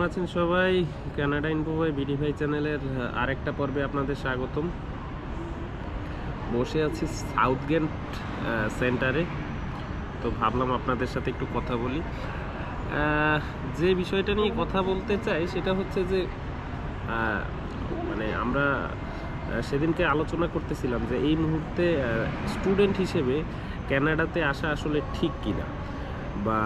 আছেন সবাই? Canada info by BD ভাই চ্যানেলের আরেকটা পর্বে আপনাদের স্বাগতম। বসে আছি সাউথগেট সেন্টারে, তো ভাবলাম আপনাদের সাথে একটু কথা বলি। যে বিষয়টা নিয়ে কথা বলতে চাই সেটা হচ্ছে যে মানে আমরা সেদিনকে আলোচনা করতেছিলাম যে এই মুহূর্তে স্টুডেন্ট হিসেবে কানাডাতে আসা আসলে ঠিক কিনা, বা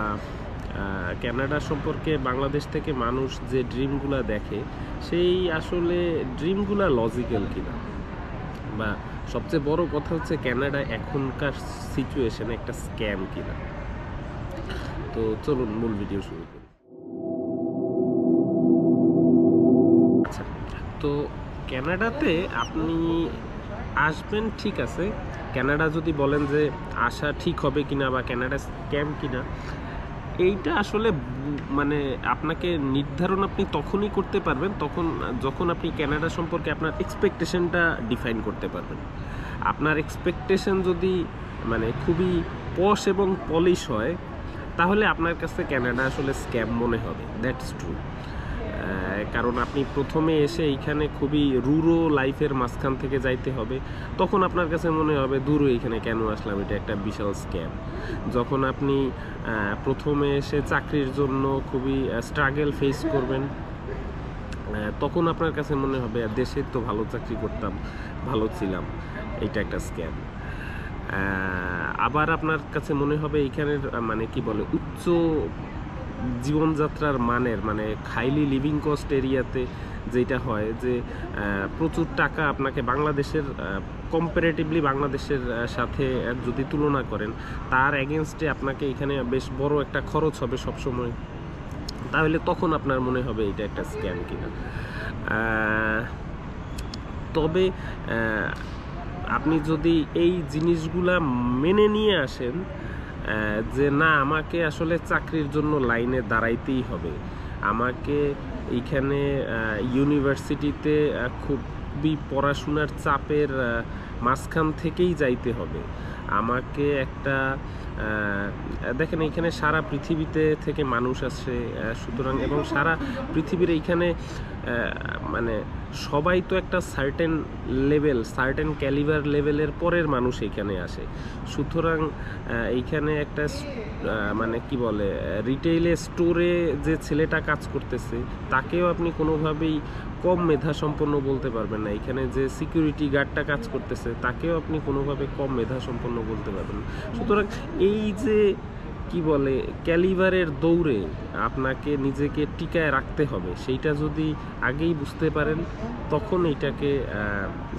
কানাডা সম্পর্কে বাংলাদেশ থেকে মানুষ যে ড্রিমগুলো দেখে সেই আসলে ড্রিমগুলো লজিক্যাল কিনা, বা সবচেয়ে বড় কথা হচ্ছে কানাডা এখনকার সিচুয়েশনে একটা স্ক্যাম কিনা। তো চলুন মূল ভিডিও শুরু করি। আচ্ছা, তো কানাডাতে আপনি আসবেন, ঠিক আছে। কানাডা যদি বলেন যে আসা ঠিক হবে কিনা বা কানাডা স্ক্যাম কিনা, এইটা আসলে মানে আপনাকে নির্ধারণ আপনি তখনই করতে পারবেন যখন আপনি কানাডা সম্পর্কে আপনার এক্সপেকটেশনটা ডিফাইন করতে পারবেন। আপনার এক্সপেকটেশন যদি মানে খুবই পশ এবং পলিশ হয়, তাহলে আপনার কাছে কানাডা আসলে স্ক্যাম মনে হবে। That's true. কারণ আপনি প্রথমে এসে এইখানে খুবই রুরো লাইফের মাঝখান থেকে যাইতে হবে, তখন আপনার কাছে মনে হবে দূর এইখানে কেন আসলাম, এটা একটা বিশাল স্ক্যাম। যখন আপনি প্রথমে এসে চাকরির জন্য খুবই স্ট্রাগল ফেস করবেন, তখন আপনার কাছে মনে হবে দেশে তো ভালো চাকরি করতাম, ভালো ছিলাম, এটা একটা স্ক্যাম। আবার আপনার কাছে মনে হবে এইখানের মানে কি বলে উচ্চ জীবনযাত্রার মানের, মানে হাইলি লিভিং কস্ট এরিয়াতে যেটা হয় যে প্রচুর টাকা আপনাকে বাংলাদেশের কম্পারেটিভলি বাংলাদেশের সাথে যদি তুলনা করেন, তার এগেনস্টে আপনাকে এখানে বেশ বড় একটা খরচ হবে সবসময়, তাহলে তখন আপনার মনে হবে এটা একটা স্ক্যাম কিনা। তবে আপনি যদি এই জিনিসগুলা মেনে নিয়ে আসেন যে না, আমাকে আসলে চাকরির জন্য লাইনে দাঁড়াইতেই হবে, আমাকে এইখানে ইউনিভার্সিটিতে খুবই পড়াশোনার চাপের মাঝখান থেকেই যাইতে হবে, আমাকে একটা দেখেন এইখানে সারা পৃথিবীতে থেকে মানুষ আসে, সুতরাং এবং সারা পৃথিবীর এইখানে মানে সবাই তো একটা সার্টেন ক্যালিবার লেভেলের পরের মানুষ এইখানে আসে। সুতরাং এইখানে একটা মানে কি বলে রিটেইলে স্টোরে যে ছেলেটা কাজ করতেছে তাকেও আপনি কোনোভাবেই কম মেধাসম্পন্ন বলতে পারবেন না, এখানে যে সিকিউরিটি গার্ডটা কাজ করতেছে তাকেও আপনি কোনোভাবে কম মেধাসম্পন্ন বলতে পারবেন না। সুতরাং এই যে কি বলে ক্যালিবারের দৌড়ে আপনাকে নিজেকে টিকায় রাখতে হবে, সেইটা যদি আগেই বুঝতে পারেন তখন এইটাকে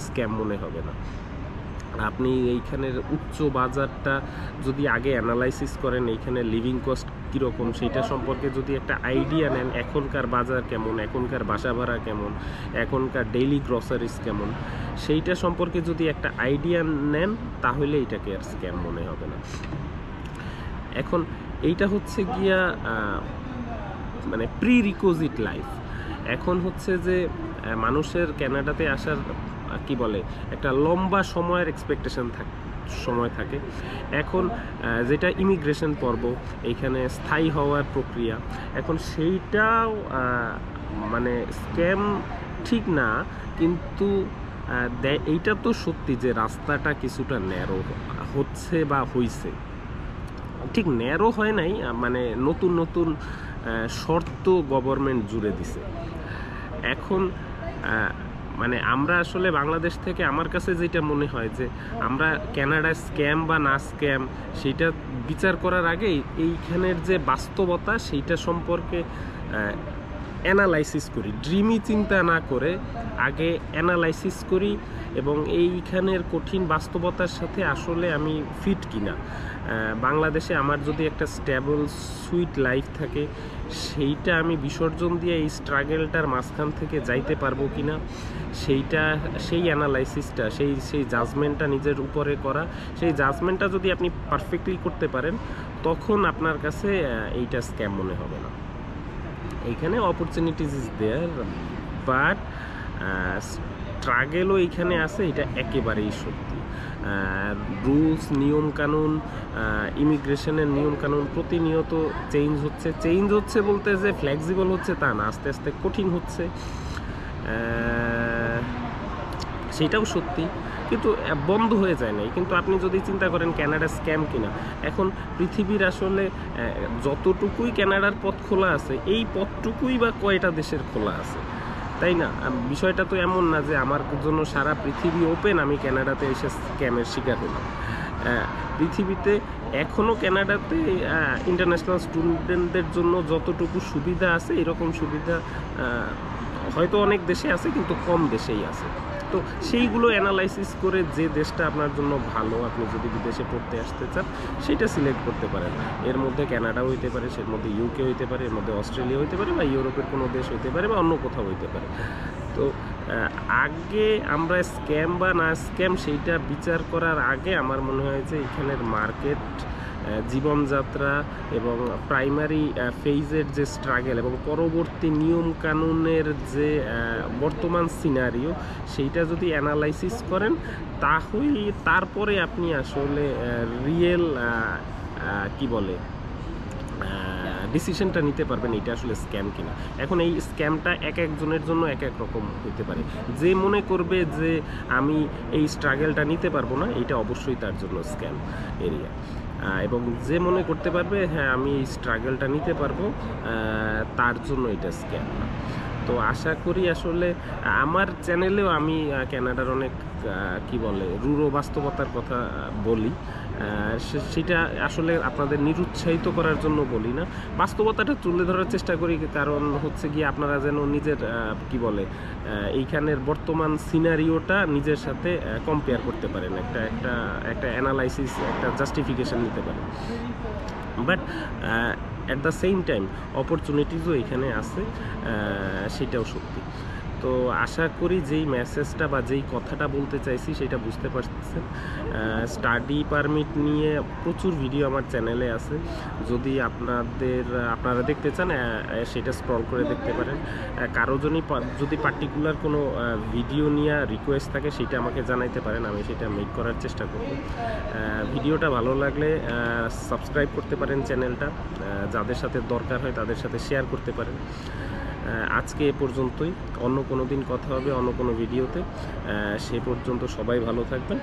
স্ক্যাম মনে হবে না। আপনি এইখানের উচ্চ বাজারটা যদি আগে অ্যানালাইসিস করেন, এইখানে লিভিং কস্ট কীরকম সেইটা সম্পর্কে যদি একটা আইডিয়া নেন, এখনকার বাজার কেমন, এখনকার বাসা ভাড়া কেমন, এখনকার ডেইলি গ্রসারিজ কেমন, সেইটা সম্পর্কে যদি একটা আইডিয়া নেন, তাহলে এটাকে আর স্ক্যাম মনে হবে না। এখন এইটা হচ্ছে গিয়া মানে প্রি রিকোজিট লাইফ। এখন হচ্ছে যে মানুষের কানাডাতে আসার কি বলে একটা লম্বা সময়ের এক্সপেকটেশন সময় থাকে। এখন যেটা ইমিগ্রেশন পর্ব, এইখানে স্থায়ী হওয়ার প্রক্রিয়া, এখন সেইটাও মানে স্ক্যাম ঠিক না, কিন্তু এইটা তো সত্যি যে রাস্তাটা কিছুটা ন্যারো হচ্ছে বা হইছে, ঠিক ন্যারো হয় নাই, মানে নতুন নতুন শর্ত গভর্নমেন্ট জুড়ে দিছে। এখন মানে আমরা আসলে বাংলাদেশ থেকে আমার কাছে যেটা মনে হয় যে আমরা কানাডায় স্ক্যাম বা না স্ক্যাম সেইটা বিচার করার আগে এইখানের যে বাস্তবতা সেইটা সম্পর্কে অ্যানালাইসিস করি, ড্রিমি চিন্তা না করে আগে অ্যানালাইসিস করি, এবং এইখানের কঠিন বাস্তবতার সাথে আসলে আমি ফিট কিনা। বাংলাদেশে আমার যদি একটা স্টেবল সুইট লাইফ থাকে, সেইটা আমি বিসর্জন দিয়ে এই স্ট্রাগলটার মাঝখান থেকে যাইতে পারবো কিনা, সেই অ্যানালাইসিসটা, সেই জাজমেন্টটা নিজের উপরে করা, সেই জাজমেন্টটা যদি আপনি পারফেক্টলি করতে পারেন, তখন আপনার কাছে এইটা স্ক্যাম মনে হবে না। এইখানে অপরচুনিটিস ইজ দেয়ার, বাট স্ট্রাগেলও এইখানে আছে, এটা একেবারেই সত্যি। রুলস নিয়মকানুন, ইমিগ্রেশনের নিয়মকানুন প্রতিনিয়ত চেঞ্জ হচ্ছে বলতে যে ফ্লেক্সিবল হচ্ছে তা না, আস্তে আস্তে কঠিন হচ্ছে, সেটাও সত্যি, কিন্তু বন্ধ হয়ে যায় নাই। কিন্তু আপনি যদি চিন্তা করেন ক্যানাডা স্ক্যাম কিনা, এখন পৃথিবীর আসলে যতটুকুই ক্যানাডার পথ খোলা আছে, এই পথটুকুই বা কয়টা দেশের খোলা আছে, তাই না? বিষয়টা তো এমন না যে আমার জন্য সারা পৃথিবী ওপেন, আমি ক্যানাডাতে এসে স্ক্যামের শিকার হলাম। পৃথিবীতে এখনও ক্যানাডাতে ইন্টারন্যাশনাল স্টুডেন্টদের জন্য যতটুকু সুবিধা আছে, এরকম সুবিধা হয়তো অনেক দেশে আছে, কিন্তু কম দেশেই আছে। তো সেইগুলো অ্যানালাইসিস করে যে দেশটা আপনার জন্য ভালো, আপনি যদি বিদেশে পড়তে আসতে চান, সেটা সিলেক্ট করতে পারেন। এর মধ্যে ক্যানাডা হইতে পারে, এর মধ্যে ইউকে হইতে পারে, এর মধ্যে অস্ট্রেলিয়া হইতে পারে, বা ইউরোপের কোনো দেশ হইতে পারে, বা অন্য কোথাও হইতে পারে। তো আগে আমরা স্ক্যাম বা না স্ক্যাম সেইটা বিচার করার আগে আমার মনে হয় যে এখানের মার্কেট, জীবনযাত্রা এবং প্রাইমারি ফেজের যে স্ট্রাগল এবং পরবর্তী নিয়মকানুনের যে বর্তমান সিনারিও, সেইটা যদি অ্যানালাইসিস করেন, তাহলে তারপরে আপনি আসলে রিয়েল কি বলে ডিসিশনটা নিতে পারবেন এটা আসলে স্ক্যাম কিনা। এখন এই স্ক্যামটা এক একজনের জন্য এক এক রকম হতে পারে। যে মনে করবে যে আমি এই স্ট্রাগলটা নিতে পারবো না, এটা অবশ্যই তার জন্য স্ক্যাম এরিয়া। এবং যে মনে করতে পারবে হ্যাঁ আমি এই স্ট্রাগলটা নিতে পারবো, তার জন্য এটা স্ক্যাম না। তো আশা করি আসলে আমার চ্যানেলেও আমি ক্যানাডার অনেক কি বলে রূঢ় বাস্তবতার কথা বলি, সেটা আসলে আপনাদের নিরুৎসাহিত করার জন্য বলি না, বাস্তবতাটা তুলে ধরার চেষ্টা করি। কারণ হচ্ছে গিয়ে আপনারা যেন নিজের কি বলে এইখানের বর্তমান সিনারিওটা নিজের সাথে কম্পেয়ার করতে পারেন, একটা অ্যানালাইসিস, একটা জাস্টিফিকেশন নিতে পারেন। But at the same time অপরচুনিটিসও এখানে আছে, সেটাও সত্যি। তো আশা করি যেই মেসেজটা বা যেই কথাটা বলতে চাইছি সেটা বুঝতে পারছেন। স্টাডি পারমিট নিয়ে প্রচুর ভিডিও আমার চ্যানেলে আছে, যদি আপনারা দেখতে চান সেটা স্ক্রল করে দেখতে পারেন। কারো যদি পার্টিকুলার কোনো ভিডিও নিয়ে রিকোয়েস্ট থাকে সেটা আমাকে জানাইতে পারেন, আমি সেটা মেক করার চেষ্টা করব। ভিডিওটা ভালো লাগলে সাবস্ক্রাইব করতে পারেন চ্যানেলটা, যাদের সাথে দরকার হয় তাদের সাথে শেয়ার করতে পারেন। আজকে এ পর্যন্তই, অন্য কোনো দিন কথা হবে অন্য কোনো ভিডিওতে। সে পর্যন্ত সবাই ভালো থাকবেন।